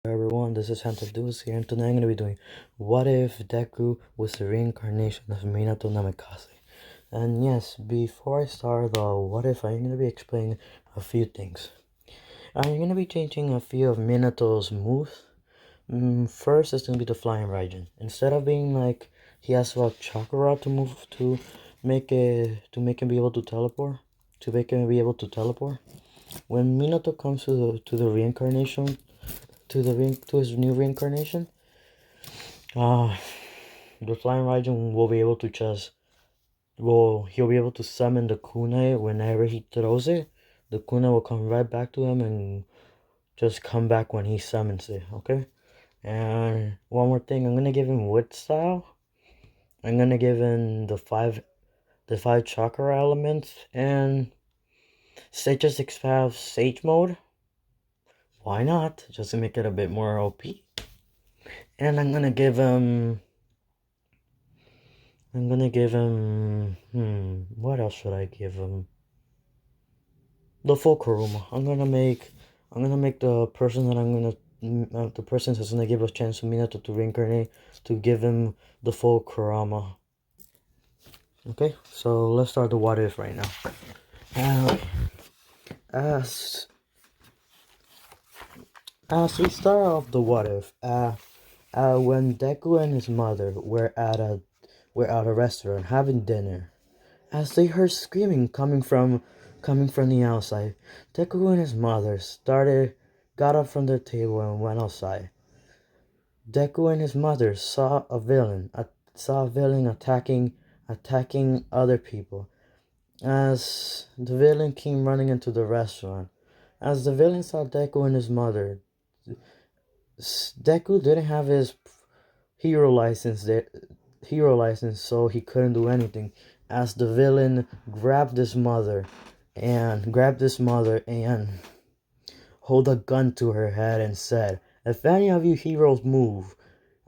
Everyone, this is Hunter Deuce here, and tonight I'm going to be doing What If Deku was the reincarnation of Minato Namikaze? And yes, before I start the What If, I'm going to be explaining a few things. I'm going to be changing a few of Minato's moves. First, it's going to be the Flying Raijin. Instead of being like he has to have chakra to make him be able to teleport, When Minato comes to the reincarnation to his new reincarnation, the Flying Raijin will be able to he'll be able to summon the kunai whenever he throws it. The kunai will come right back to him and just come back when he summons it, okay? And one more thing, I'm gonna give him Wit Style. I'm gonna give him the five chakra elements, and just have Sage Mode. Why not? Just to make it a bit more OP. And I'm gonna give him. What else should I give him? The full Kuruma. I'm gonna make the person that's gonna give a chance to Minato to reincarnate, to give him the full Kurama. Okay, so let's start the what if right now. As we start off the what if, when Deku and his mother were at a restaurant having dinner, as they heard screaming coming from the outside, Deku and his mother got up from their table and went outside. Deku and his mother saw a villain attacking other people. As the villain came running into the restaurant, as the villain saw Deku and his mother, Deku didn't have his hero license, so he couldn't do anything. As the villain grabbed his mother and hold a gun to her head and said, "If any of you heroes move,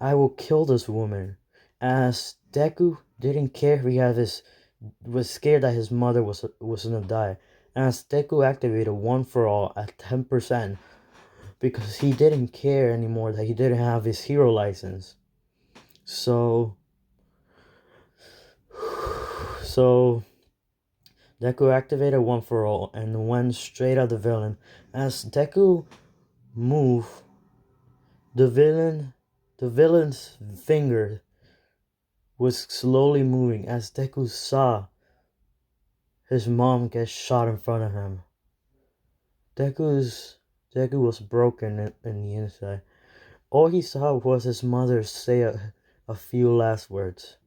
I will kill this woman." As Deku didn't care, was scared that his mother was gonna die. As Deku activated One for All at 10%, because he didn't care anymore that he didn't have his hero license. So Deku activated One for All and went straight at the villain. As Deku moved, the villain's finger was slowly moving as Deku saw his mom get shot in front of him. Deku was broken in the inside. All he saw was his mother say a few last words.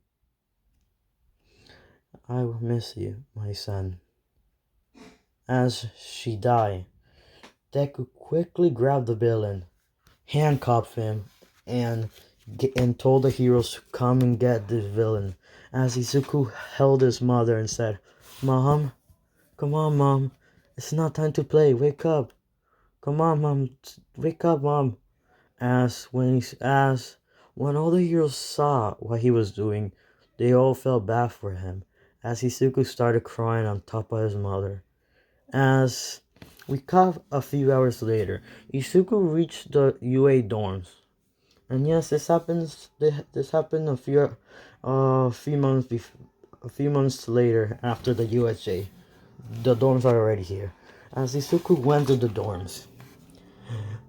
"I will miss you, my son." As she died, Deku quickly grabbed the villain, handcuffed him, and told the heroes to come and get the villain. As Izuku held his mother and said, "Mom, come on, Mom. It's not time to play. Wake up. Come on, Mom. Wake up, Mom." When all the heroes saw what he was doing, they all felt bad for him. As Izuku started crying on top of his mother. As we cut a few hours later, Izuku reached the UA dorms. And yes, this happened a few months later after the USJ. The dorms are already here. As Izuku went to the dorms,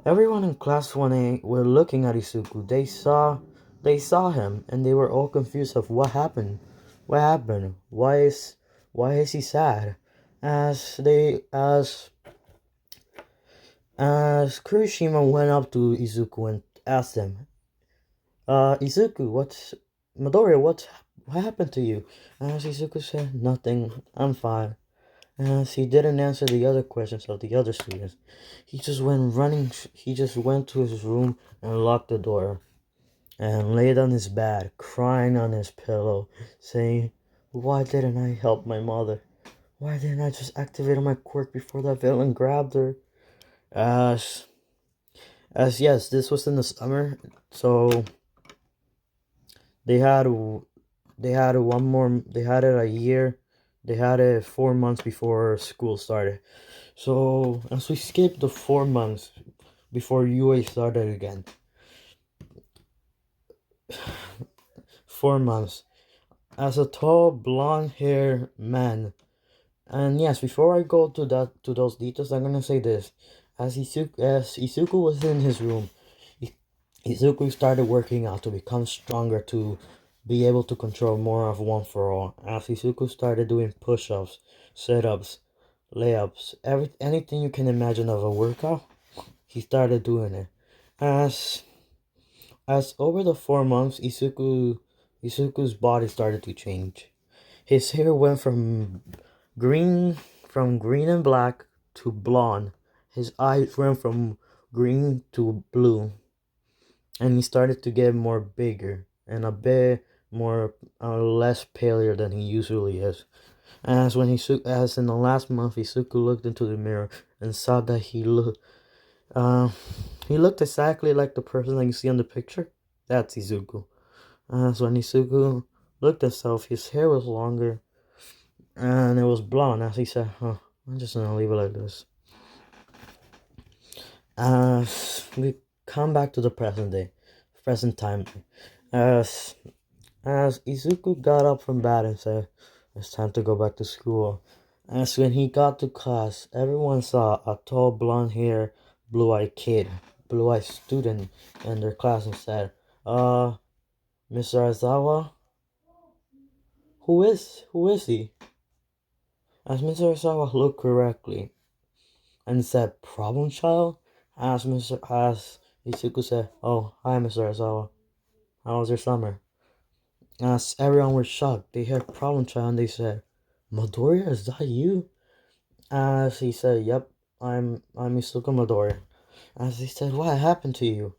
everyone in class 1A were looking at Izuku. They saw him and they were all confused of what happened. What happened? Why is he sad? As Kurishima went up to Izuku and asked him, "Izuku, Midoriya, what happened to you?" As Izuku said, "Nothing, I'm fine." As he didn't answer the other questions of the other students, he just went to his room and locked the door, and laid on his bed, crying on his pillow, saying, "Why didn't I help my mother? Why didn't I just activate my quirk before that villain grabbed her?" As yes, this was in the summer, so they had it a year. They had it 4 months before school started. So as we skipped the 4 months, before UA started again. 4 months. As a tall, blonde-haired man. And yes, before I go to those details, I'm gonna say this: as Izuku was in his room, Izuku started working out to become stronger to be able to control more of One for All. As Izuku started doing push-ups, sit-ups, layups, anything you can imagine of a workout, he started doing it. As as over the 4 months, Izuku's body started to change. His hair went green green and black to blonde. His eyes went from green to blue, and he started to get more bigger and a bit more less paler than he usually is. As in the last month, Isuku looked into the mirror and saw that uh he looked exactly like the person that you see on the picture. That's Izuku. As when Isuku looked at himself, his hair was longer and it was blonde. As he said, "Huh, I'm just gonna leave it like this." We come back to the present time. As as Izuku got up from bed and said, "It's time to go back to school." As when he got to class, everyone saw a tall, blonde-haired, blue-eyed student in their class and said, Mr. Aizawa, who is he?" As Mr. Aizawa looked correctly and said, "Problem child?" As Izuku said, "Oh, hi, Mr. Aizawa. How was your summer?" As everyone was shocked, they heard problem child and they said, "Midoriya, is that you?" As he said, "Yep, I'm Isuka Midoriya." As he said, "What happened to you?"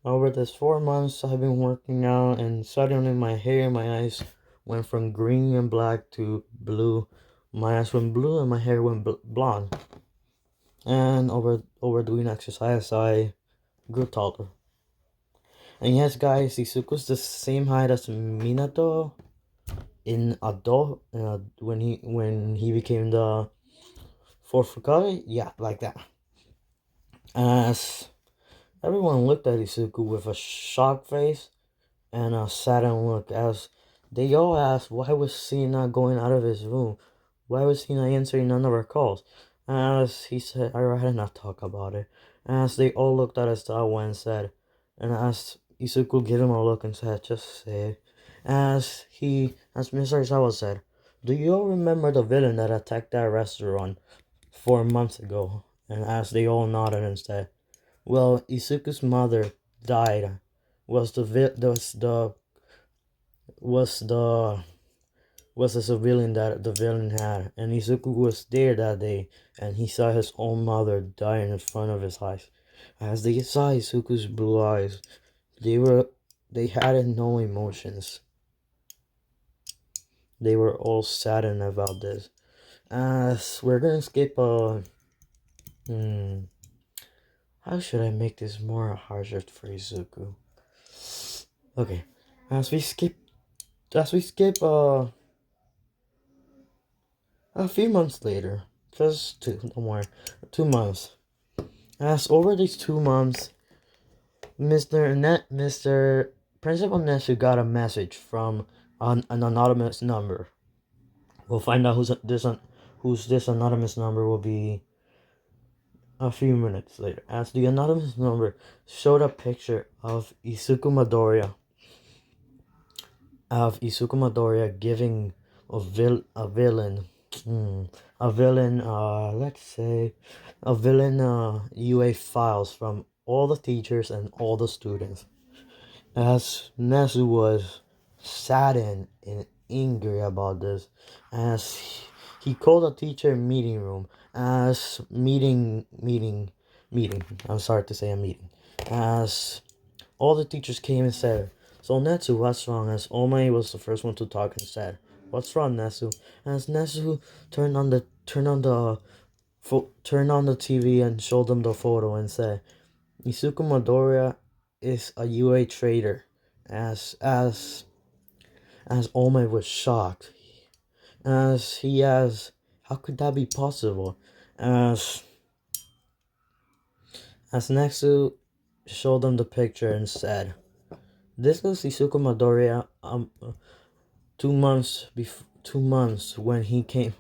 "Over this 4 months, I've been working out, and suddenly my hair and my eyes went from green and black to blue. My eyes went blue and my hair went blonde. And over doing exercise, I grew taller." And yes, guys, Isuku's the same height as Minato in adult when he became the fourth Hokage. Yeah, like that. As everyone looked at Isuku with a shocked face and a saddened look, as they all asked why was he not going out of his room, why was he not answering none of our calls. As he said, "I'd rather not talk about it." As they all looked at Aizawa and said, and as Isuku gave him a look and said, "Just say it." As Mr. Aizawa said, "Do you all remember the villain that attacked that restaurant 4 months ago?" And as they all nodded and said, "Well, Isuku's mother died. Was the vi- was the was the civilian that the villain had, and Izuku was there that day, and he saw his own mother die in front of his eyes. As they saw Izuku's blue eyes, they had no emotions. They were all saddened about this. As we're gonna skip hmm, how should I make this more harsher for Izuku? Okay, as we skip a few months later, just two, don't worry, 2 months. As over these 2 months, Mr. Principal Nesu got a message from an anonymous number. We'll find out whose this anonymous number will be a few minutes later. As the anonymous number showed a picture of Isuku Midoriya giving a villain, hmm, a villain, let's say, a villain, UA files from all the teachers and all the students. As Nezu was saddened and angry about this, as he called a teacher meeting room, as meeting. I'm sorry to say a meeting. As all the teachers came and said, "So Netsu, what's wrong?" As Omae was the first one to talk and said, "What's wrong, Netsu?" As Netsu turned on the TV and showed them the photo and said, "Isuku Midoriya is a UA traitor." As Omae was shocked, how could that be possible? As As Nexu showed them the picture and said, "This is Isuku Midoriya. 2 months when he came,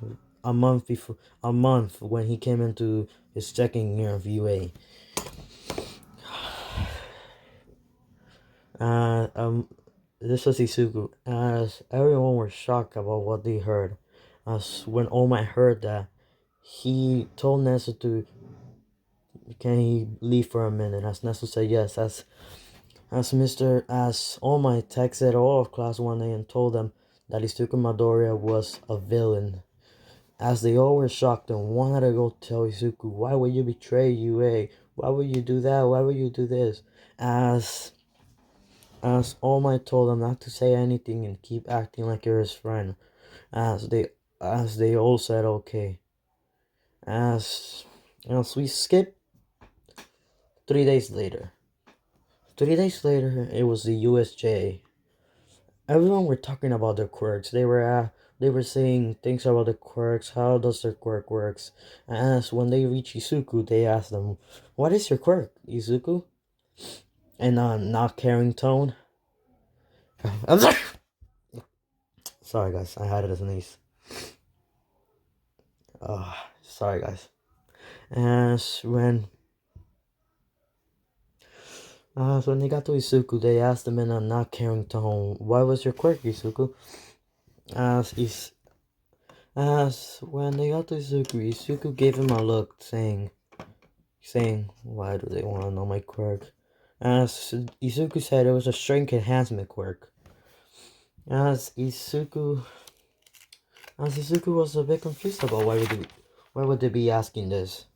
a month when he came into his second year of UA." Uh, um, this was Isuku. As everyone was shocked about what they heard, as when All Might heard that, he told Nezu to, "Can he leave for a minute?" As Nezu said yes. As All Might texted all of Class 1A and told them that Isuku Midoriya was a villain. As they all were shocked and wanted to go tell Izuku, "Why would you betray UA? Why would you do that? Why would you do this?" As All Might told them not to say anything and keep acting like you're his friend. As they all said okay. As we skip 3 days later. 3 days later, it was the USJ. Everyone were talking about their quirks. They were saying things about the quirks. How does their quirk works? And as when they reach Izuku, they asked them, "What is your quirk, Izuku?" In a not caring tone. I'm sorry. Sorry guys, I had it as an ace. Sorry guys. As when they got to Izuku, they asked him in a not caring tone, "What was your quirk, Izuku?" As is as when they got to Izuku gave him a look, saying, "Why do they want to know my quirk?" As Izuku said, it was a strength enhancement quirk. As Izuku was a bit confused about why would they be asking this.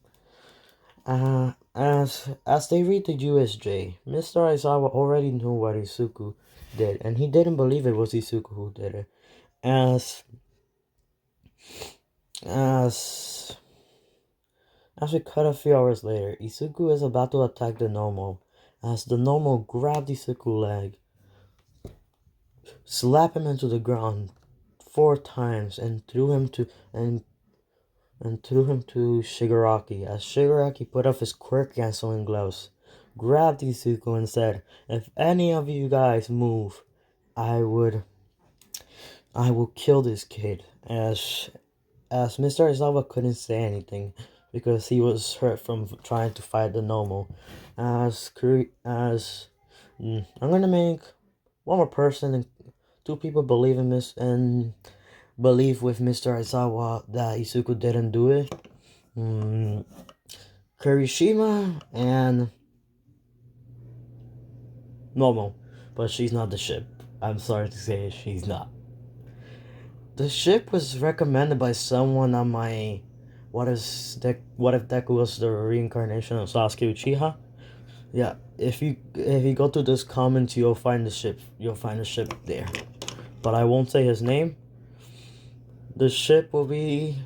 As they read the USJ, Mr. Aizawa already knew what Izuku did, and he didn't believe it was Izuku who did it. As as we cut a few hours later, Izuku is about to attack the normal. As the normal grabbed Izuku's leg, slapped him into the ground 4 times, and threw him to Shigaraki. As Shigaraki put off his quirk canceling gloves, grabbed Izuku and said, "If any of you guys move, I will kill this kid." As Mr. Aizawa couldn't say anything because he was hurt from trying to fight the normal. I'm gonna make one more person and 2 people believe in this and believe with Mr. Aizawa that Izuku didn't do it. Kirishima and Momo, but she's not the ship. I'm sorry to say she's not. The ship was recommended by someone on my what if Deku was the reincarnation of Sasuke Uchiha? Yeah, if you go to this comment, you'll find the ship. You'll find the ship there. But I won't say his name. The ship will be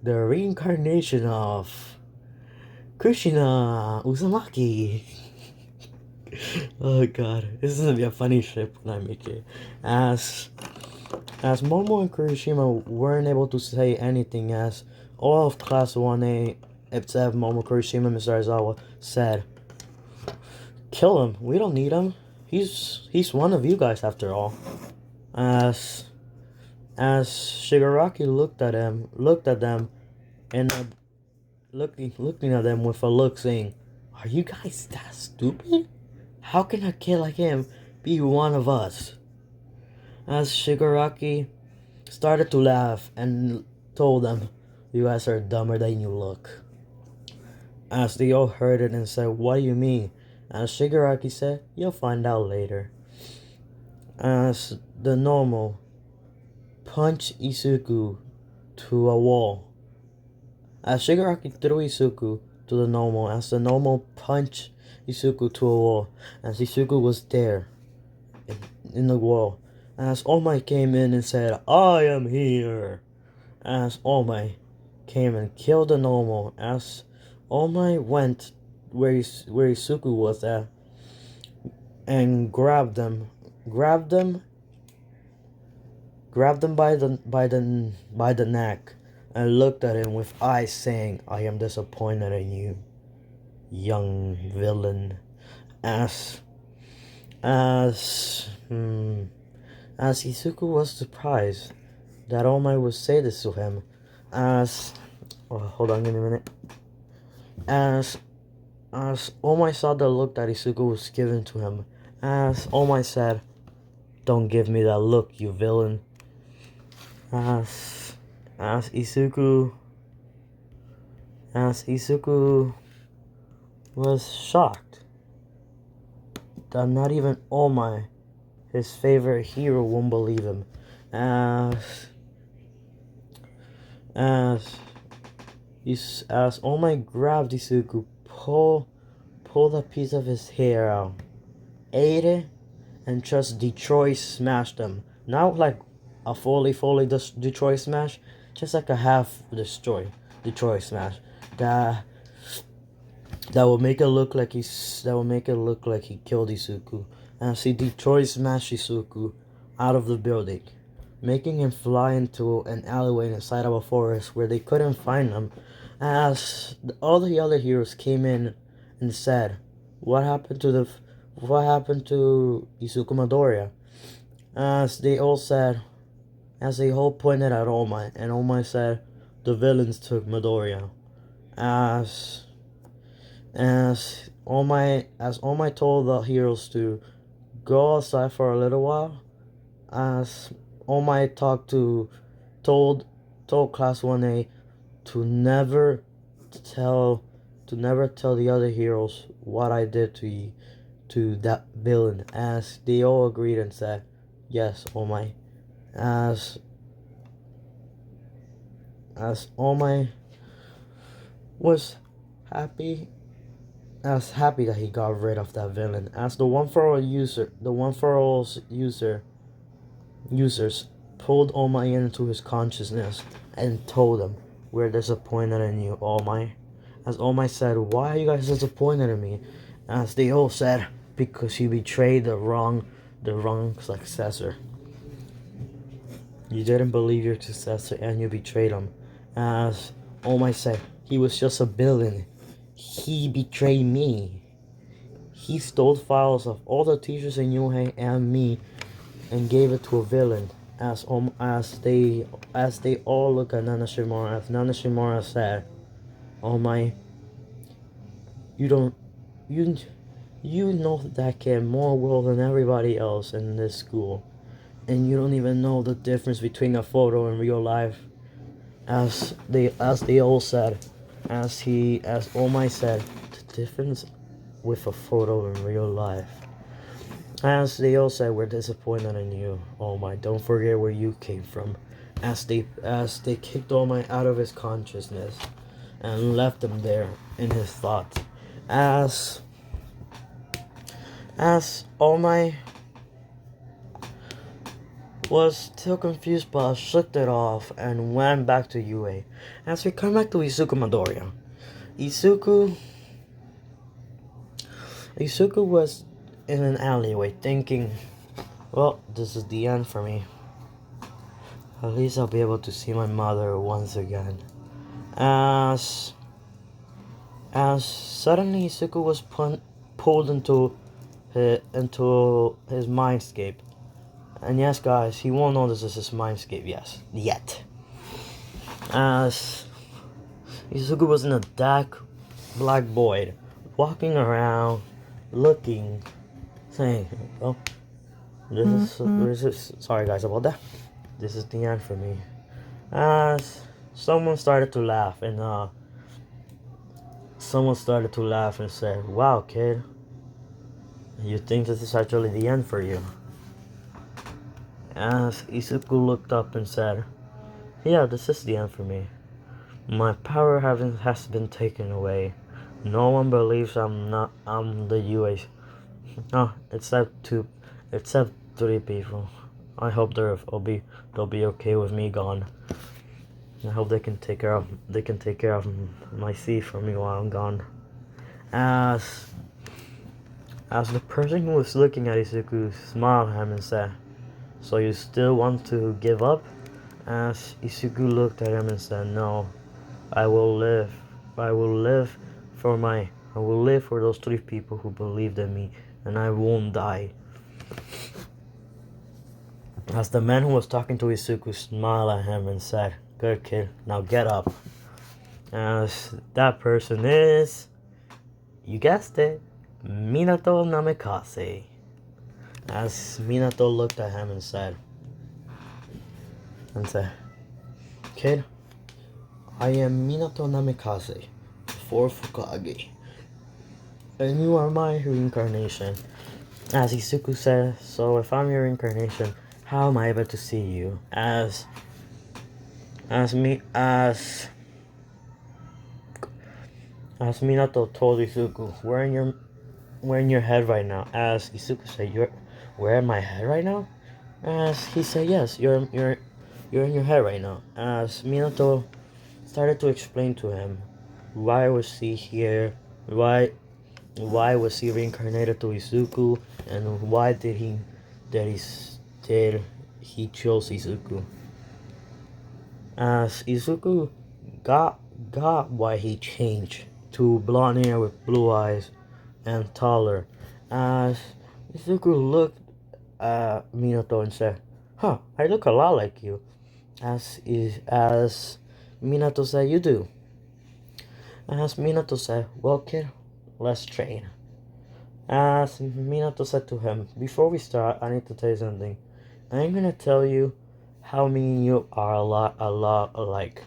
the reincarnation of Kushina Uzumaki. Oh god, this is gonna be a funny ship when I make it. As Momo and Kurishima weren't able to say anything, as all of Class 1A, except Momo, Kurishima, and Mr. Aizawa, said, "Kill him. We don't need him. He's one of you guys after all." As Shigaraki looked at them, and looking at them with a look, saying, "Are you guys that stupid? How can a kid like him be one of us?" As Shigaraki started to laugh and told them, "You guys are dumber than you look." As they all heard it and said, "What do you mean?" As Shigaraki said, "You'll find out later." As the normal punched Izuku to a wall. As Shigaraki threw Izuku to the normal, as the normal punched Izuku to a wall, as Izuku was there in the wall. As All Might came in and said, "I am here." As All Might came and killed the normal. As All Might went where Izuku was at and grabbed them by the neck and looked at him with eyes saying, "I am disappointed in you. young villain. As as as Izuku was surprised that All Might would say this to him. Hold on, give me a minute. As All Might saw the look that Izuku was giving to him, as All Might said, "Don't give me that look, you villain." As as Izuku was shocked that not even All Might, his favorite hero, won't believe him. As All Might grabbed Izuku, pulled a piece of his hair out, ate it, and just Detroit smashed him. Not like a fully Detroit smash, just like a half Detroit smash. That will make it look like he killed Izuku. And he Detroit smashed Izuku out of the building, making him fly into an alleyway inside of a forest where they couldn't find him. As all the other heroes came in and said, what happened to Izuku Midoriya? As they all pointed at All Might, and All Might said, the villains took Midoriya. As All Might told the heroes to go outside for a little while, as All Might told Class 1A to never tell the other heroes what I did to that villain. As they all agreed and said, yes, All Might. As All Might was happy that he got rid of that villain. As the One For All users pulled All Might into his consciousness and told him, we're disappointed in you, All Might. As All Might said, why are you guys disappointed in me? As they all said, because you betrayed the wrong successor. You didn't believe your successor and you betrayed him. As All Might said, he was just a villain. He betrayed me. He stole files of all the teachers in Yohei and me and gave it to a villain. As they all look at Nana Shimura, as Nana Shimura said, All Might, you know that kid more well than everybody else in this school, and you don't even know the difference between a photo and real life. As they all said, as All Might said, the difference with a photo in real life. As they all said, we're disappointed in you, All Might. Don't forget where you came from. As they kicked All Might out of his consciousness and left him there in his thoughts. As All Might was still confused, but shook it off and went back to UA. As we come back to Izuku Midoriya, Izuku was in an alleyway thinking, well, this is the end for me. At least I'll be able to see my mother once again. As suddenly Izuku was pulled into his mindscape. And yes, guys, he won't know this is his mindscape, yet. As Izuku was in a dark black void, walking around, looking, saying, oh, this is sorry guys about that. This is the end for me. As someone started to laugh and said, wow, kid, you think this is actually the end for you? As Izuku looked up and said, yeah, this is the end for me. My power has been taken away. No one believes I'm the UA. No, except 3 people. I hope they'll be okay with me gone. I hope they can take care of my thief for me while I'm gone. As the person who was looking at Izuku smiled at him and said, so you still want to give up? As Izuku looked at him and said, no, I will live for my I will live for those 3 people who believed in me, and I won't die. As the man who was talking to Izuku smiled at him and said, "Good kid, now get up." As that person is, you guessed it, Minato Namikaze. As Minato looked at him and said, "Kid, I am Minato Namikaze, the fourth Hokage, and you are my reincarnation." As Izuku said, "So if I'm your reincarnation, how am I able to see you?" As Minato told Izuku, "We're in your head right now." As Izuku said, "We're in my head right now?" As he said, "Yes, you're in your head right now." As Minato started to explain to him why was he here, why was he reincarnated to Izuku, and why did he chose Izuku. As Izuku got why he changed to blonde hair with blue eyes and taller. As Izuku looked at Minato and said, "Huh, I look a lot like you." As Minato said, "You do." As Minato said, "Well, kid, let's train." As Minato said to him, "Before we start, I need to tell you something. I'm gonna tell you how me and you are a lot alike.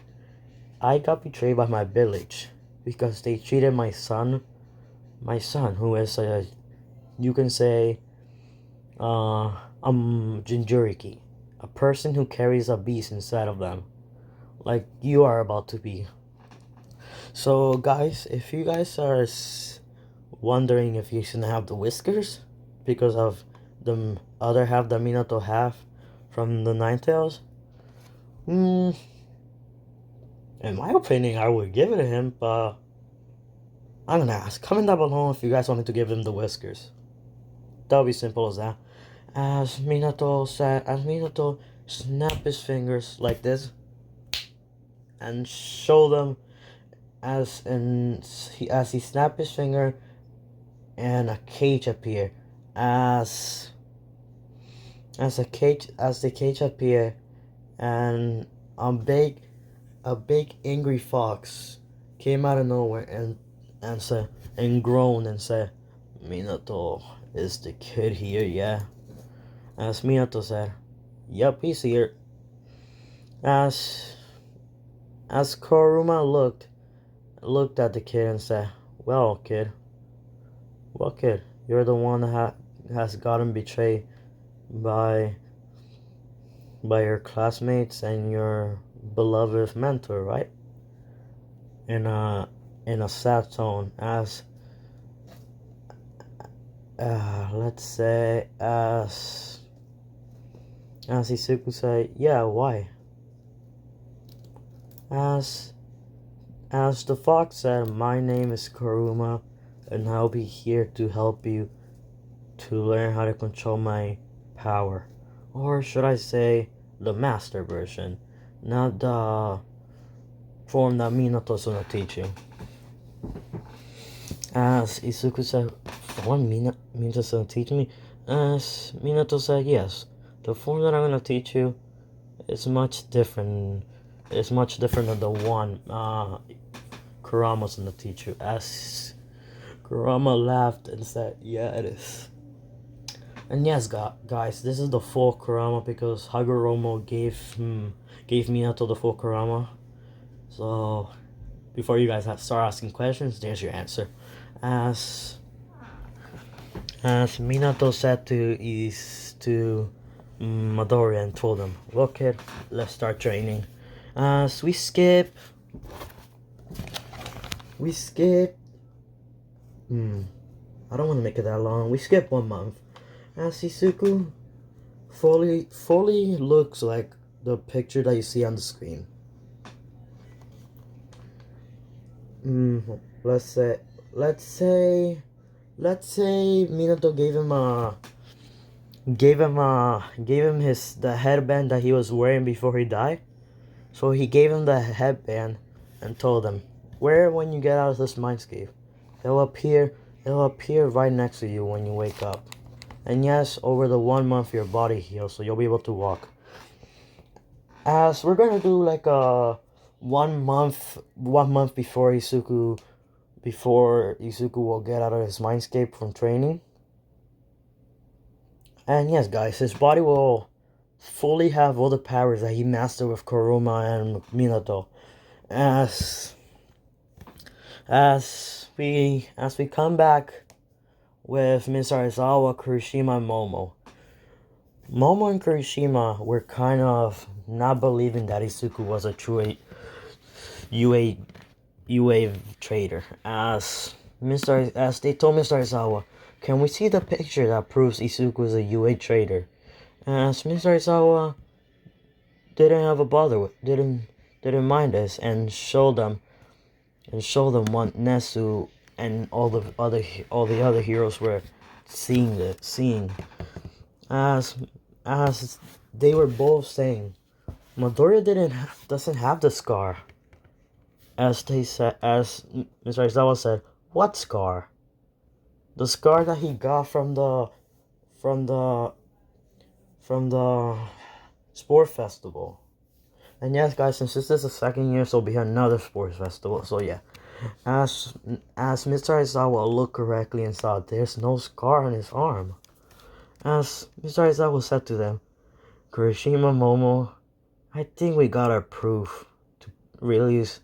I got betrayed by my village because they treated my son, who is you can say, Jinjuriki, a person who carries a beast inside of them, like you are about to be." So guys, if you guys are wondering if you shouldn't have the whiskers because of the other half that Minato have from the Nine Tails, in my opinion, I would give it to him, but I'm gonna ask. Comment down below if you guys want me to give him the whiskers. That'll be simple as that. As Minato snapped his fingers like this and showed them as he snapped his finger and a cage appeared. As the cage appeared, and a big angry fox came out of nowhere and said and groaned and said, "Minato is the kid here, yeah?" As Minato said, "Yup, he's here." As Kuruma looked at the kid and said, well kid, you're the one that has gotten betrayed by your classmates and your beloved mentor, right?" In a sad tone, as let's say as Izuku said, "Yeah, why?" As the fox said, "My name is Kuruma, and I'll be here to help you to learn how to control my power. Or should I say, the master version, not the form that Minato's gonna teach you." As Izuku said, "Form Minato's gonna teach me?" As Minato said, "Yes, the form that I'm gonna teach you is much different. It's much different than the one Kurama's gonna teach you." As Kurama laughed and said, "Yeah, it is." And yes, guys, this is the full Kurama because Hagoromo gave Minato the full Kurama. So before you guys start asking questions, there's your answer. As Minato said to Midoriya and told him, "Well, kid, let's start training." As we skip. I don't want to make it that long. We skip 1 month. As Izuku fully looks like the picture that you see on the screen. Let's say Minato gave him the headband that he was wearing before he died. So he gave him the headband and told him, "Wear it when you get out of this mindscape. It'll appear. It'll appear right next to you when you wake up. And yes, over the 1 month your body heals, so you'll be able to walk. As we're gonna do like a 1 month before Izuku will get out of his mindscape from training. And yes, guys, his body will fully have all the powers that he mastered with Kuruma and Minato. As we come back with Miss Arizawa, Kurishima, and Momo. Momo and Kurishima were kind of not believing that Izuku was a true UA trader. As they told Mr. Arizawa, can we see the picture that proves Izuku is a UA trader? As Mr. Arizawa didn't have a bother with, didn't mind this and show them what Nesu and all the other heroes were seeing. As they were both saying, Midoriya doesn't have the scar. As Mr. Aizawa said, what scar? The scar that he got from the sport festival. And yes, guys, since this is the second year, so will be another sports festival. So yeah, as Mr. Aizawa looked correctly and saw there's no scar on his arm. As Mr. Aizawa said to them, Kurishima, Momo, I think we got our proof to release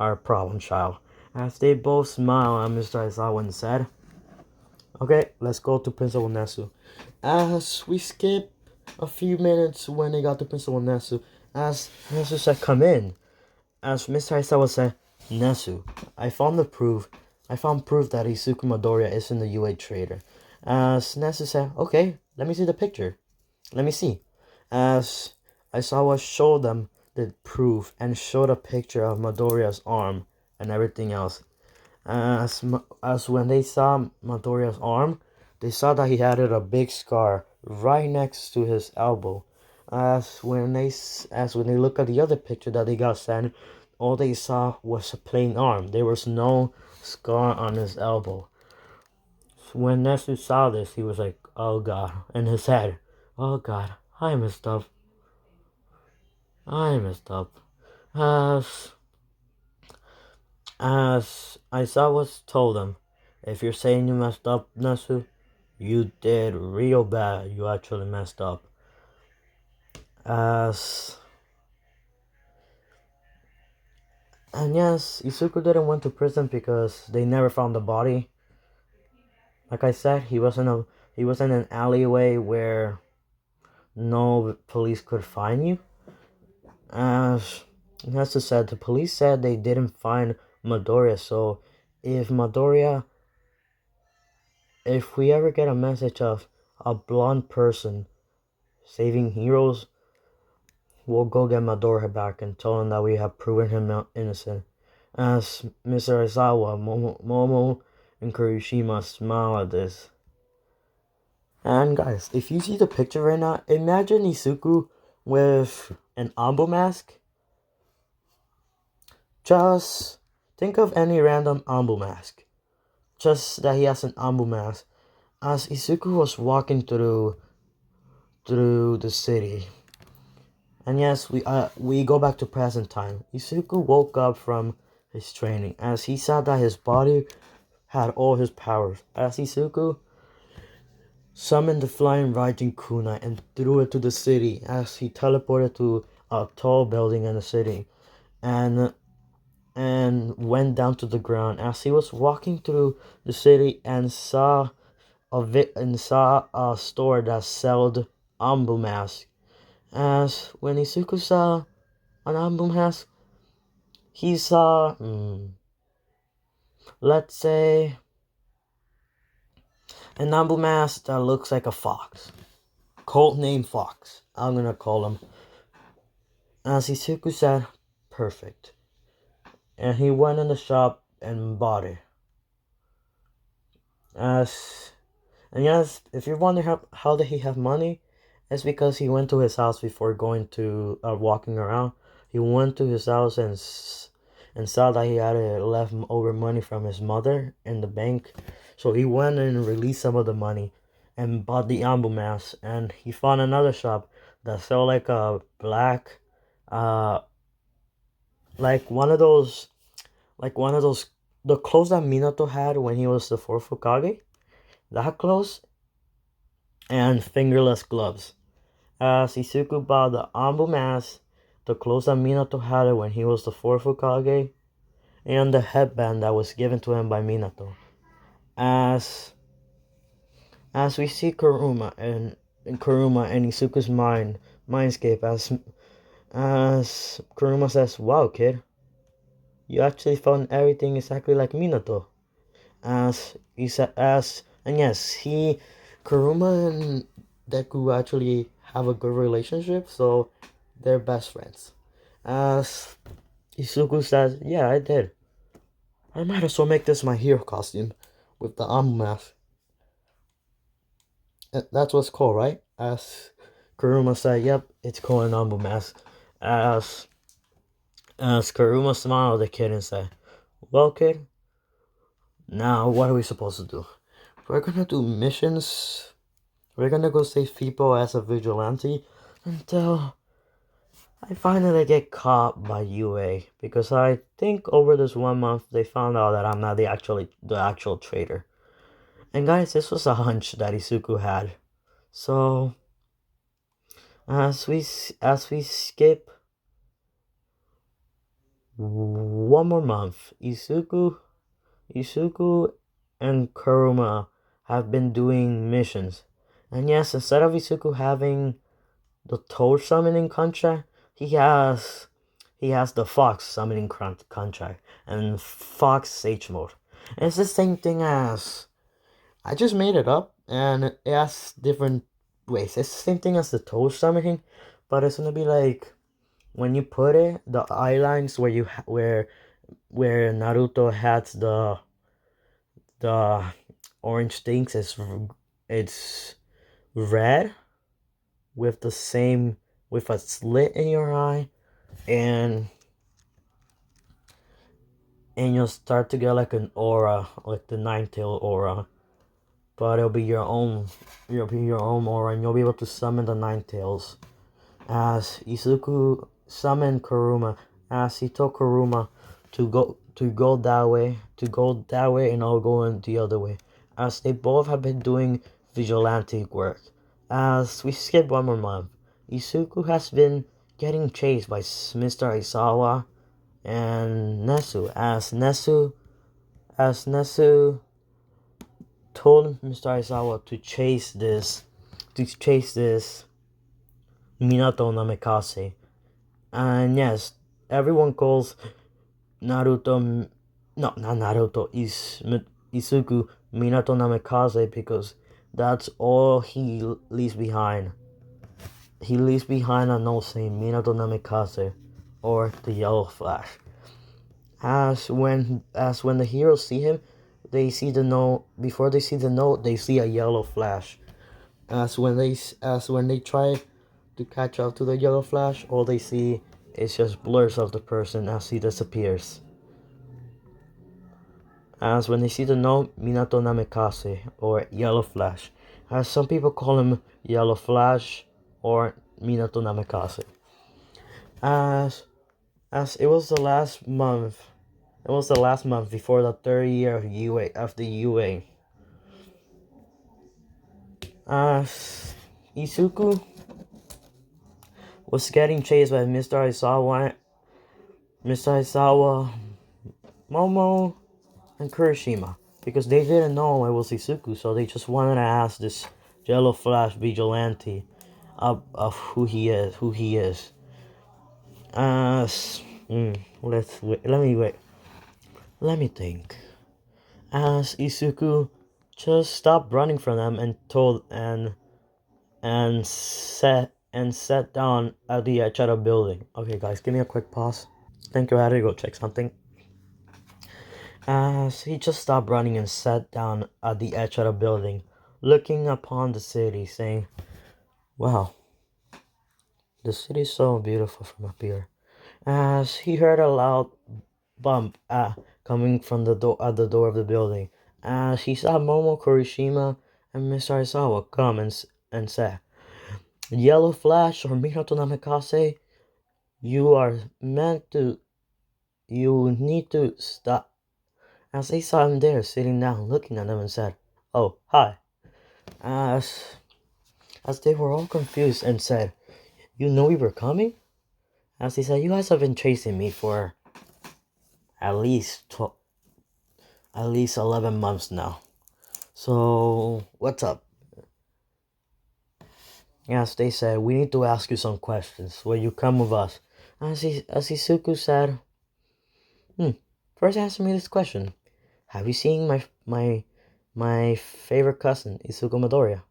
our problem child. As they both smiled at Mr. Aizawa and said, okay, let's go to Principal Nesu. As we skip a few minutes when they got to Principal Nesu, as Nesu said, come in. As Mr. Aizawa said, Nesu, I found proof that Izuku Midoriya isn't a UA trader. As Nesu said, okay, let me see the picture. Let me see. As Aizawa showed them the proof and showed a picture of Midoriya's arm and everything else. As when they saw Midoriya's arm, they saw that he had a big scar right next to his elbow. As when they look at the other picture that they got sent, all they saw was a plain arm. There was no scar on his elbow. When Nesu saw this, he was like, oh god, in his head, oh god, I messed up. As Aizawa told him, if you're saying you messed up, Nesu, you did real bad. You actually messed up. And yes, Izuku didn't went to prison because they never found the body. Like I said, he was in an alleyway where no police could find you. As Nesu said, the police said they didn't find Midoriya, so if we ever get a message of a blonde person saving heroes, we'll go get Midoriya back and tell him that we have proven him innocent. As Mr. Aizawa, Momo, and Kurishima smile at this. And guys, if you see the picture right now, imagine Izuku with an Ambo mask. Just think of any random Ambo mask. Just that he has an Ambo mask. As Izuku was walking through the city. And yes, we go back to present time. Izuku woke up from his training as he saw that his body had all his powers. As Izuku summoned the flying Raijin Kunai and threw it to the city as he teleported to a tall building in the city and went down to the ground as he was walking through the city and saw a store that sold Ambu mask. As when Izuku saw an Ambu mask, he saw let's say an Ambu mask that looks like a fox. Cult name Fox, I'm gonna call him. As Izuku said, perfect. And he went in the shop and bought it. And yes, if you're wondering how did he have money, it's because he went to his house before going to walking around. He went to his house and and saw that he had leftover money from his mother in the bank. So he went and released some of the money and bought the ambu mask. And he found another shop that sold like a black, uh, like one of those, the clothes that Minato had when he was the fourth Hokage. That clothes and fingerless gloves. As Isuku bought the ambu mask, the clothes that Minato had when he was the fourth Hokage, and the headband that was given to him by Minato. As as we see Kuruma and Isuku's mindscape, as Kuruma says, "Wow, kid, you actually found everything exactly like Minato." As he said, as and yes, Kuruma and Deku actually have a good relationship, so they're best friends. As Isuku says, "Yeah, I did. I might as well make this my hero costume with the arm mask." That's what's cool, right? As Kuruma said, "Yep, it's called an arm mask." As as Kuruma smiled at the kid and said, "Well, kid, now what are we supposed to do? We're gonna do missions. We're gonna go save people as a vigilante until I finally get caught by UA, because I think over this 1 month they found out that I'm not the actual traitor." And guys, this was a hunch that Isuku had. So as we skip 1 more month, Isuku and Kuruma have been doing missions. And yes, instead of Isuku having the Toad summoning contract, he has the Fox summoning contract and Fox Sage mode. And it's the same thing as, I just made it up, and it has different ways. It's the same thing as the Toad summoning, but it's gonna be like when you put it, the eye lines where Naruto has the orange things, it's red with the same with a slit in your eye, and you'll start to get like an aura, like the Nine-Tail aura, but it'll be your own aura, and you'll be able to summon the Nine-Tails. As Isuku summoned Kuruma, as he told Kuruma to go that way, and I'll go in the other way. As they both have been doing vigilante work. As we skip 1 more month, Isuku has been getting chased by Mr. Aizawa and Nesu. As Nesu told Mr. Aizawa to chase this Minato Namikaze. And yes, everyone calls Naruto, no, not Naruto, Isuku Minato Namikaze, because that's all he leaves behind. He leaves behind a note saying Minato Namikaze, or the Yellow Flash. As when the heroes see him, they see the note. Before they see the note, they see a yellow flash. As when they try to catch up to the yellow flash, all they see is just blurs of the person as he disappears. As when they see the note, Minato Namikaze, or Yellow Flash, as some people call him Yellow Flash or Minato Namikaze. As it was the last month before the third year of the UA. As Isuku was getting chased by Mr. Aizawa, Momo, and Kurishima, because they didn't know it was Isuku, so they just wanted to ask this Yellow Flash vigilante of who he is. Let's wait. Let me wait. Let me think. As Isuku just stopped running from them and told and sat down at the edge of the building. Okay, guys, give me a quick pause. Thank you. I had to go check something. As he just stopped running and sat down at the edge of the building, looking upon the city, saying, "Wow, the city's so beautiful from up here." As he heard a loud bump coming from the door at the door of the building. She saw Momo Kurishima and Mr. Aizawa come and say, "Yellow Flash or Minato namikaze, you are meant to. You need to stop." As they saw him there, sitting down, looking at them, and said, "Oh, hi." As as they were all confused and said, "You know we were coming?" As he said, "You guys have been chasing me for at least 11 months now. So what's up?" As they said, "We need to ask you some questions. Will you come with us?" As Isuku said, "First answer me this question. Have you seen my favorite cousin, Isuku Midoriya?"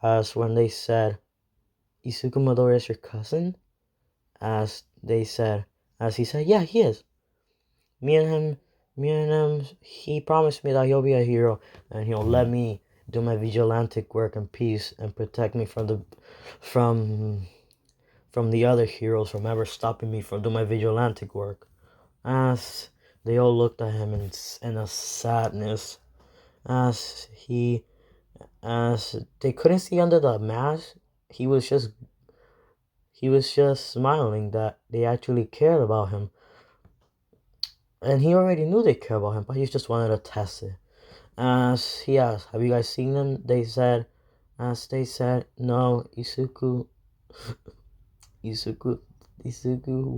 As when they said, "Isuku Midoriya is your cousin?" As they said, as he said, "Yeah, he is. Me and him, he promised me that he'll be a hero and he'll let me do my vigilantic work in peace and protect me from the other heroes from ever stopping me from doing my vigilantic work." As they all looked at him in a sadness, as they couldn't see under the mask, he was just smiling that they actually cared about him. And he already knew they cared about him, but he just wanted to test it. As he asked, "Have you guys seen them?" They said, "No, Isuku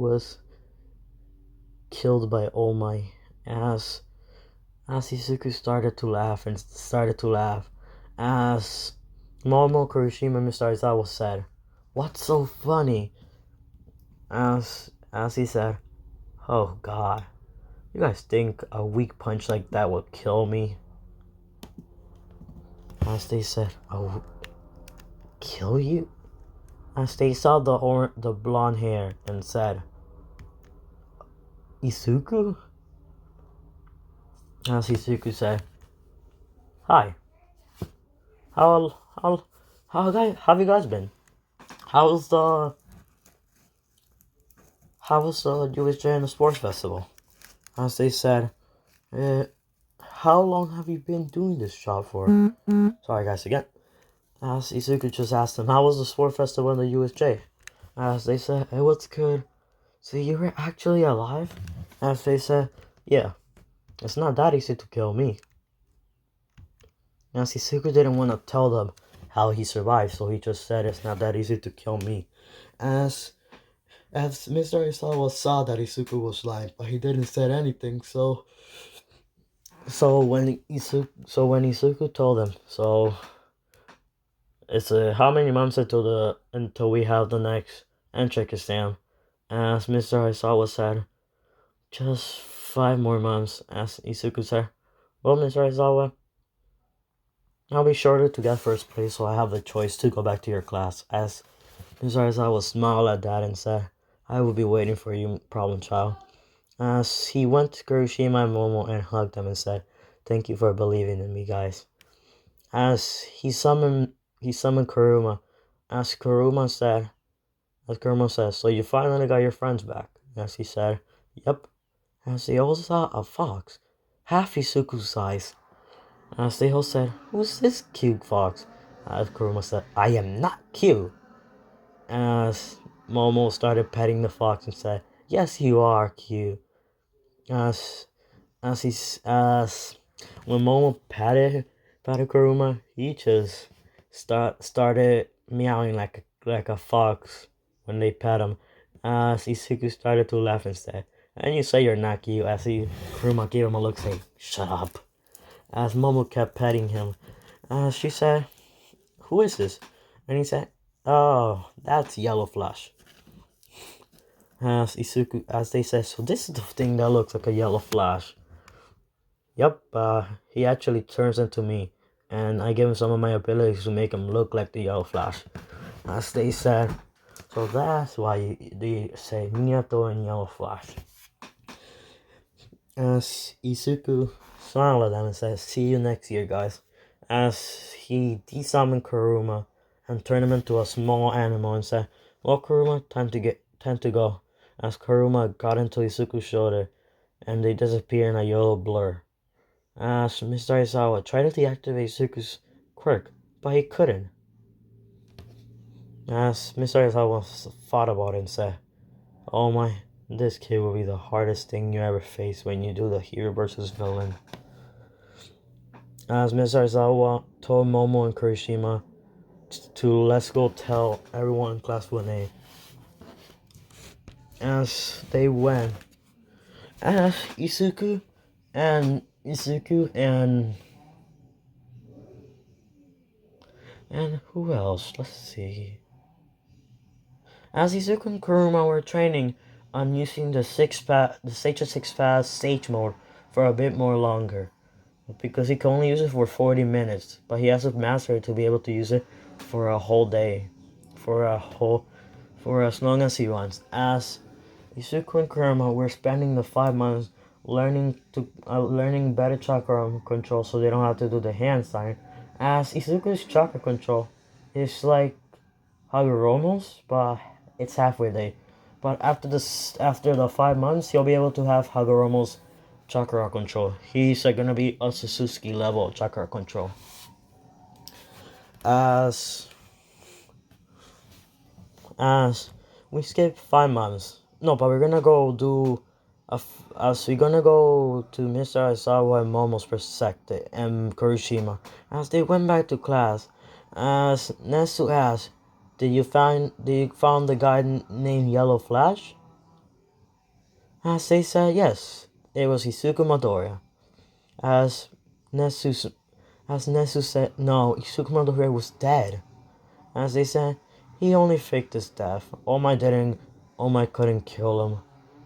was killed by All Might." As Isuku started to laugh, as Momo Kurishima and Mr. Aizawa said, "What's so funny?" As he said, "Oh God, you guys think a weak punch like that would kill me?" As they said, "Oh, kill you?" As they saw the blonde hair and said, "Isuku?" As Isuku said, "Hi, how have you guys been? How's the USJ and the sports festival?" As they said, "How long have you been doing this job for?" Sorry guys again. As Isuku just asked them, "How was the sport festival in the USJ?" As they said, "It was good." "So you were actually alive?" As they said, "Yeah, it's not that easy to kill me." As Isuku didn't want to tell them how he survived, so he just said, "It's not that easy to kill me." As Mr. Aizawa saw that Isuku was lying, but he didn't say anything. So when Isuku told him, "So it's how many months until we have the next entrance exam?" As Mr. Aizawa said, "Just 5 more months." As Isuku said, "Well, Mr. Aizawa, I'll be sure to get first place, so I have the choice to go back to your class." As Mr. Aizawa smiled at that and said, "I will be waiting for you, problem child." As he went to Kuroshima and Momo and hugged them and said, "Thank you for believing in me, guys." As he summoned Kuruma. As Kuruma said, "So you finally got your friends back?" As he said, "Yep." As they all saw a fox, half Isuku's size. As they all said, "Who's this cute fox?" As Kuruma said, "I am not cute." As Momo started petting the fox and said, "Yes, you are cute." As when Momo patted Kuruma, he just started meowing like a fox when they pet him. As Isuku started to laugh and said, "And you say you're not cute?" As Kuruma gave him a look saying, "Shut up." As Momo kept petting him, she said, "Who is this?" And he said, "Oh, that's Yellow Flash." As they said, "So this is the thing that looks like a yellow flash." "Yep, he actually turns into me, and I give him some of my abilities to make him look like the yellow flash." As they said, "So that's why they say Minato and Yellow Flash." As Isuku smiled at them and said, "See you next year, guys." As he desummoned Kuruma and turned him into a small animal and said, "Well, Kuruma, time to go." as Kuruma got into Izuku's shoulder and they disappear in a yellow blur. As Mr. Aizawa tried to deactivate Izuku's quirk, but he couldn't. As Mr. Aizawa thought about it and said, "Oh my, this kid will be the hardest thing you ever face when you do the hero versus villain." As Mr. Aizawa told Momo and Kurishima to let's go tell everyone in Class 1A. As they went, as Izuku and who else? Let's see. As Izuku and Kuruma were training on using the Sage 6 Pass Sage mode for a bit more longer. Because he can only use it for 40 minutes, but he has to master it to be able to use it for a whole day. For as long as he wants. As Izuku and Kurama were spending the 5 months learning better chakra control so they don't have to do the hand sign. As Izuku's chakra control is like Hagoromo's, but it's halfway there. But after the 5 months, he'll be able to have Hagoromo's chakra control. He's gonna be a Suzuki level chakra control. As as we skip 5 months. No, but we're gonna go do as we're gonna go to Mr. Aizawa and Momo's perspective and Kurishima. As they went back to class, as Nesu asked, Did you find the guy named Yellow Flash?" As they said yes. It was Izuku Midoriya. As Nesu as Nesu said no, Izuku Midoriya was dead. As they said, he only faked his death. All Might didn't. All Might couldn't kill him.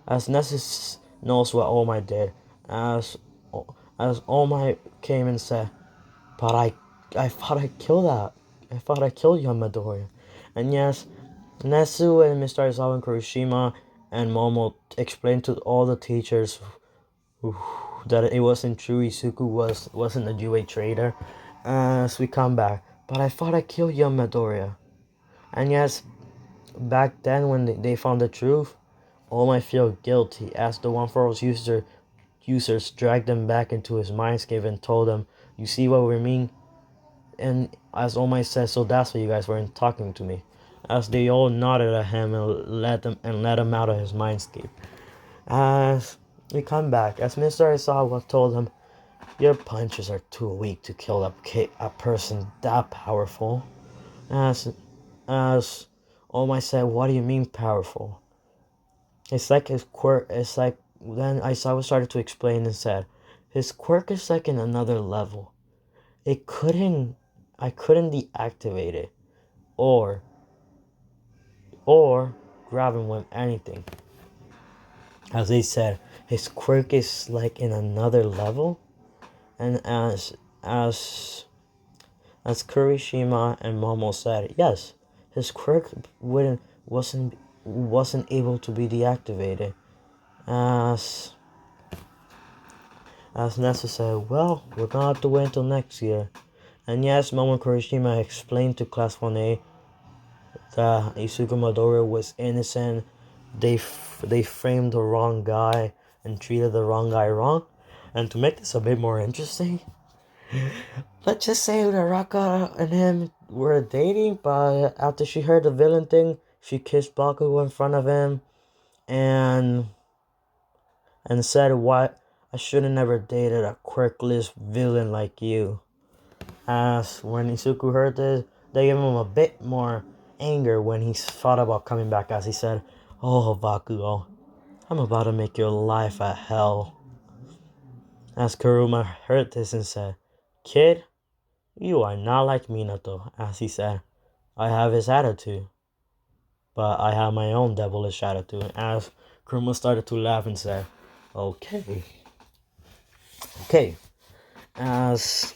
As Nessus knows what All Might did. As All Might came and said, "But I thought I killed that. I thought I killed young Midoriya." And yes, Nesu and Mr. Aizawa and Kurishima and Momo explained to all the teachers that it wasn't true. Izuku wasn't a UA trader. As we come back, but I thought I killed young Midoriya. And yes, back then when they found the truth, All Might feel guilty as the One For All's users dragged him back into his mindscape and told him, "You see what we mean?" And as All Might said, "So that's why you guys weren't talking to me." As they all nodded at him and let him out of his mindscape. As we come back, as Mr. Aizawa told him, "Your punches are too weak to kill a person that powerful." As All Might said, "What do you mean powerful?" It's like his quirk. It's like then Aizawa started to explain and said, "His quirk is like in another level. I couldn't deactivate it, or grab him with anything." As they said, his quirk is like in another level, and as Kurishima and Momo said, yes, his quirk wasn't able to be deactivated. As Nessa said, "Well, we're gonna have to wait until next year." And yes, Momo and Kurishima explained to Class 1A that Izuku Midoriya was innocent. They framed the wrong guy and treated the wrong guy wrong. And to make this a bit more interesting, let's just say that Raka and him were dating, but after she heard the villain thing, she kissed Bakugo in front of him and said, "What? I should have never dated a quirkless villain like you." As when Izuku heard this, they gave him a bit more anger when he thought about coming back, as he said, "Oh, Bakugo, I'm about to make your life a hell." As Kuruma heard this and said, "Kid, you are not like Minato," as he said, "I have his attitude, but I have my own devilish attitude." As Kuruma started to laugh and said, Okay. As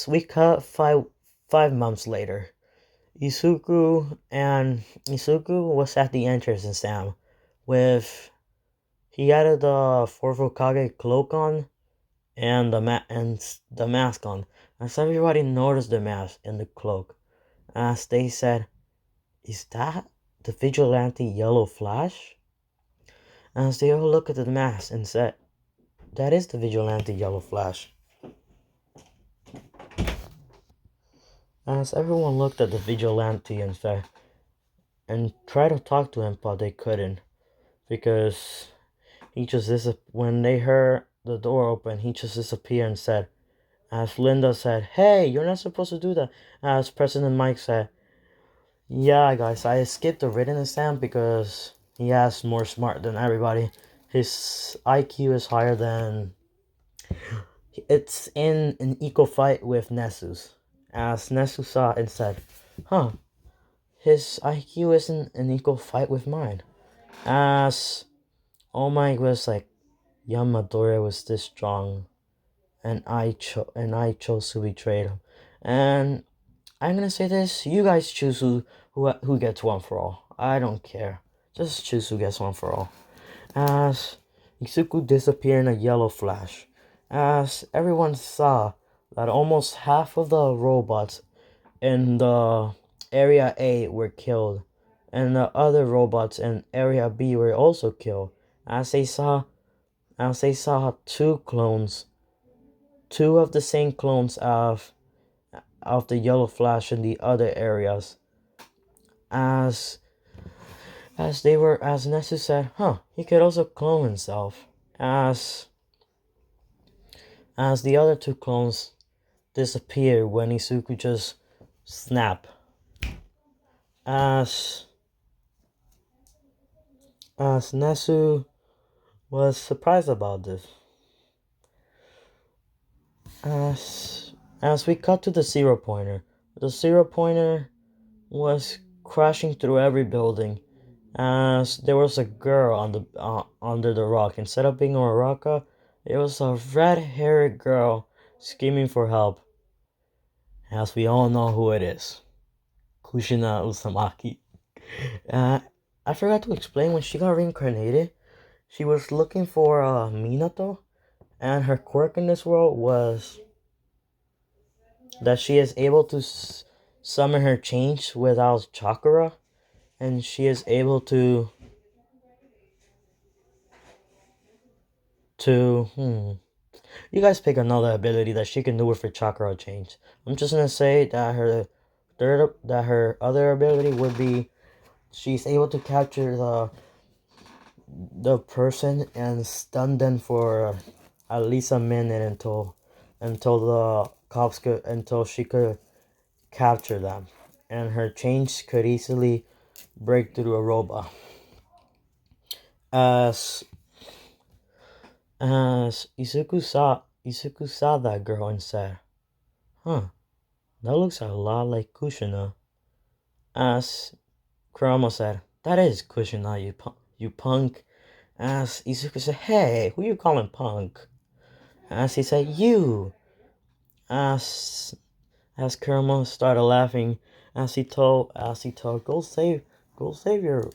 we cut 5 months later, Izuku was at the entrance exam with he had the fourth Hokage cloak on and the mask on. As everybody noticed the mask and the cloak, as they said, "Is that the vigilante Yellow Flash? As they all looked at the mask and said, that is the vigilante Yellow Flash. As everyone looked at the vigilante and tried to talk to him, but they couldn't, because he just when they heard the door open, he just disappeared and said, as Linda said, hey, you're not supposed to do that. As President Mike said, yeah, guys, I skipped the written exam because he has more smart than everybody. His IQ is higher than... It's in an equal fight with Nesu's. As Nesu saw and said, huh, his IQ isn't an equal fight with mine. As All Might was like, Yamadori was this strong, and I chose to betray him. And I'm gonna say this: you guys choose who gets one for all. I don't care. Just choose who gets one for all. As Isuku disappeared in a yellow flash, as everyone saw that almost half of the robots in the Area A were killed, and the other robots in Area B were also killed. As they saw two clones, two of the same clones of the yellow flash in the other areas. As Nesu said, huh, he could also clone himself. As the other two clones disappeared when Isuku just snapped. As Nesu was surprised about this. As we cut to the 0-pointer, the 0-pointer was crashing through every building. As there was a girl under the rock. Instead of being a Uraraka, it was a red-haired girl screaming for help. As we all know who it is, Kushina Uzumaki. I forgot to explain, when she got reincarnated, she was looking for Minato, and her quirk in this world was that she is able to summon her change without chakra, and she is able to you guys pick another ability that she can do with her chakra change. I'm just gonna say that her other ability would be she's able to capture the person and stun them for at least a minute until she could capture them, and her change could easily break through a robot. As Izuku saw that girl and said, huh, that looks a lot like Kushina. As Kurama said, that is Kushina, you punk. As Izuku said, hey, who you calling punk? As he said, you. As Kurama started laughing, as he told, go save her.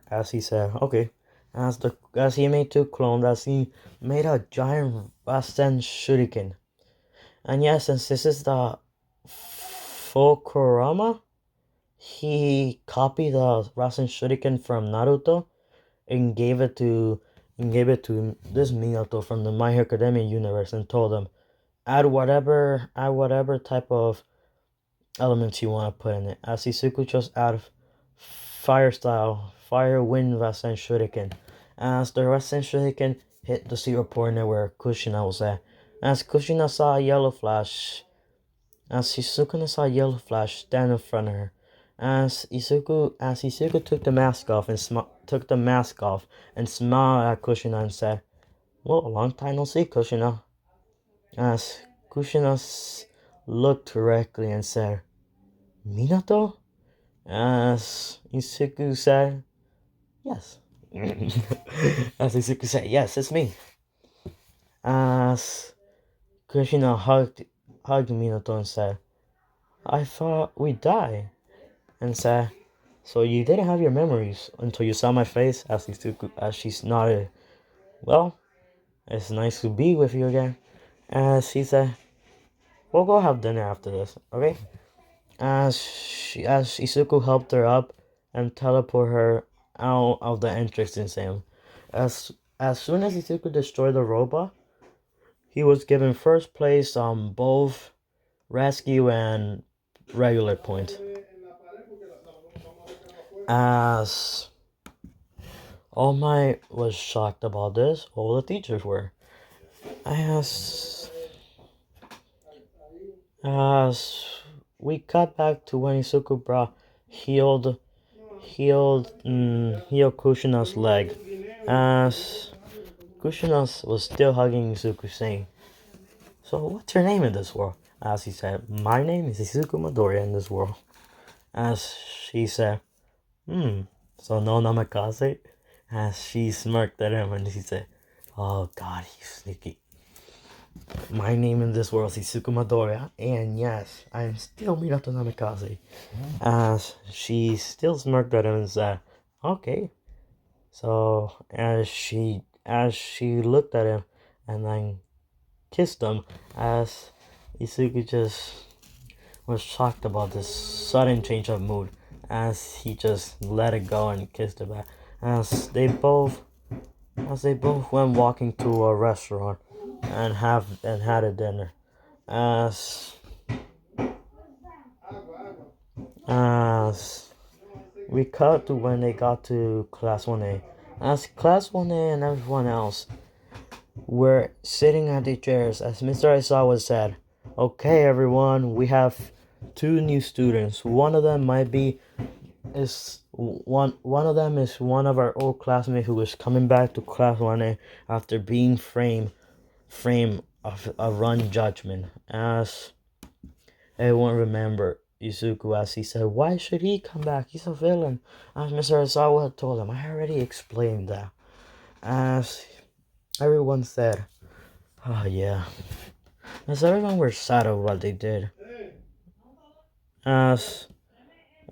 As he said, okay. As he made two clones, as he made a giant Rasen Shuriken. And yes, since this is the full Kurama, he copied the Rasen Shuriken from Naruto and gave it to this Minato from the My Hero Academia universe and told him, add whatever type of elements you want to put in it. As Isuku chose add fire style, fire wind Rasen Shuriken. As the Rasen Shuriken hit the 0-pointer where Kushina was at. As Kushina saw a yellow flash. As Shizuka saw a yellow flash stand in front of her. As Isuku took the mask off and smiled at Kushina and said, well, a long time no see, Kushina. As Kushina looked directly and said, Minato? As Isuku said, yes. As Isuku said, yes, it's me. As Kushina hugged Minato and said, I thought we'd die. And said, so you didn't have your memories until you saw my face? As she nodded, well, it's nice to be with you again. As she said, we'll go have dinner after this, okay? as Izuku helped her up and teleport her out of the entrance exam. As soon as Izuku destroyed the robot, he was given first place on both rescue and regular points. As All Might was shocked about this, all the teachers were. As we cut back to when Izuku brought healed Kushina's leg, as Kushina was still hugging Izuku, saying, "So what's your name in this world?" As he said, "My name is Izuku Midoriya in this world." As she said, so no namikaze?" As she smirked at him and she said, "Oh God, he's sneaky. My name in this world is Izuku Midoriya, and yes, I'm still Minato Namikaze." As she still smirked at him and said, "Okay." So as she looked at him and then kissed him, as Izuku just was shocked about this sudden change of mood, as he just let it go and kissed her back. As they both went walking to a restaurant and had a dinner. As as we cut to when they got to class 1A. As class 1A and everyone else were sitting at their chairs, as Mr. Aizawa said, "Okay, everyone, we have two new students. One of them is one of our old classmates who is coming back to class 1A after being frame of a run judgment." As everyone remembered Izuku, as he said, "Why should he come back? He's a villain." As Mr. Aizawa had told him, "I already explained that." As everyone said, "Oh yeah." As everyone were sad of what they did. As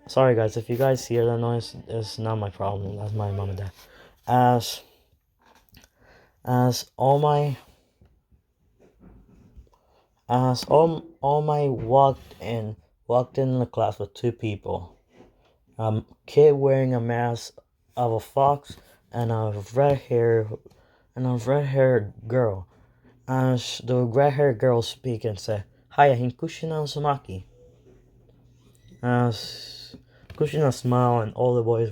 Sorry guys, if you guys hear that noise, it's not my problem. That's my mom and dad. As as all my walked in the class with two people. A kid wearing a mask of a fox and a red haired girl. As the red-haired girl speak and say, "Hiya, Hinkushina Uzumaki." As Kushina smiled and all the boys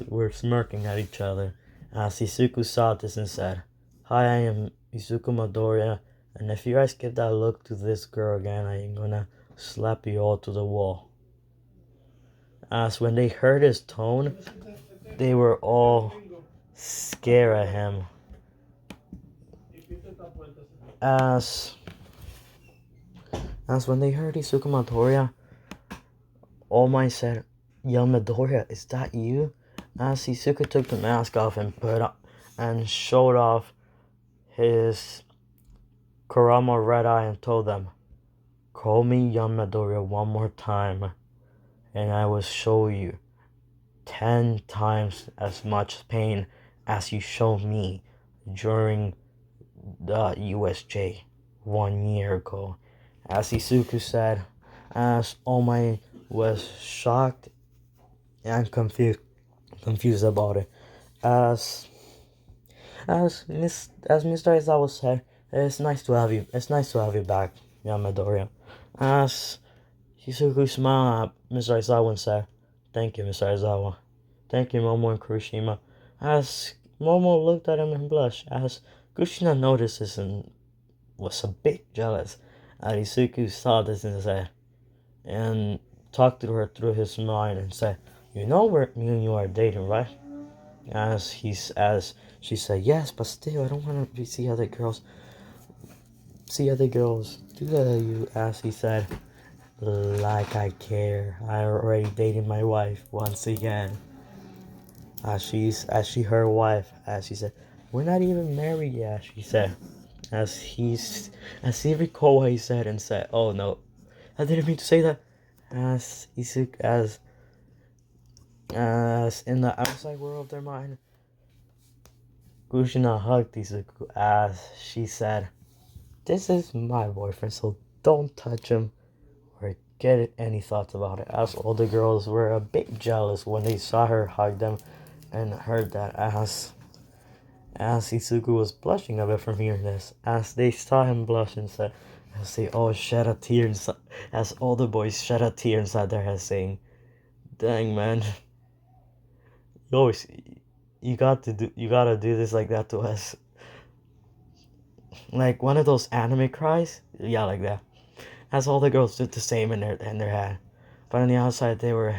were smirking at each other. As Izuku saw this and said, "Hi, I am Izuku Midoriya, and if you guys give that look to this girl again, I am gonna slap you all to the wall." As when they heard his tone, they were all scared at him. As when they heard Izuku Midoriya, All Might said, "Young Midoriya, is that you?" As Izuku took the mask off and showed off his Kurama red eye and told them, "Call me Young Midoriya one more time, and I will show you 10 times as much pain as you showed me during the USJ 1 year ago." As Izuku said, as All Might was shocked and confused about it. As Mr. Aizawa said, "It's nice to have you. It's nice to have you back, Midoriya." As Shizuku smiled at Mr. Aizawa and said, "Thank you, Mr. Aizawa. Thank you, Momo and Kuroshima." As Momo looked at him and blushed, as Kushina noticed this and was a bit jealous. As Izuku saw this and said, and talked to her through his mind and said, "You know where me and you are dating, right?" As she said, "Yes, but still, I don't want to see other girls do that to you." As he said, "Like I care. I already dated my wife once again." As she her wife, as she said, "We're not even married yet," she said. As he recalled what he said and said, "Oh no, I didn't mean to say that." As in the outside world of their mind, Kushina hugged Izuku as she said, "This is my boyfriend, so don't touch him or get any thoughts about it, as all the girls were a bit jealous when they saw her hug them and heard that, as Izuku was blushing a bit from hearing this, as they saw him blush and said, as they all shed a tear inside, as all the boys shed a tear inside their heads, saying, "Dang man, you always, you gotta do this like that to us." Like one of those anime cries, yeah, like that. As all the girls did the same in their head, but on the outside they were,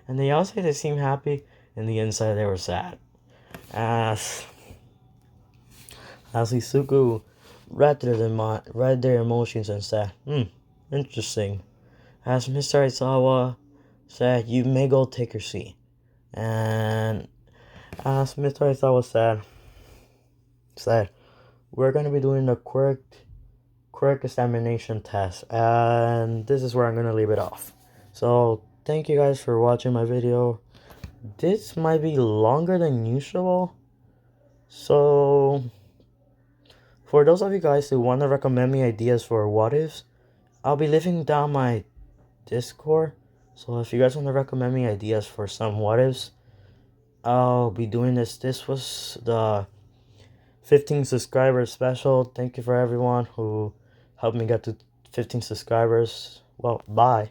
on the outside they seemed happy, and the inside they were sad. As Isuku read their emotions and said, interesting. As Mr. Aizawa said, you may go take your seat. And as Mr. Aizawa said, we're going to be doing the quirk examination test. And this is where I'm going to leave it off. So, thank you guys for watching my video. This might be longer than usual. So, for those of you guys who want to recommend me ideas for what ifs, I'll be leaving down my Discord. So if you guys want to recommend me ideas for some what ifs, I'll be doing this. This was the 15 subscribers special. Thank you for everyone who helped me get to 15 subscribers. Well, bye.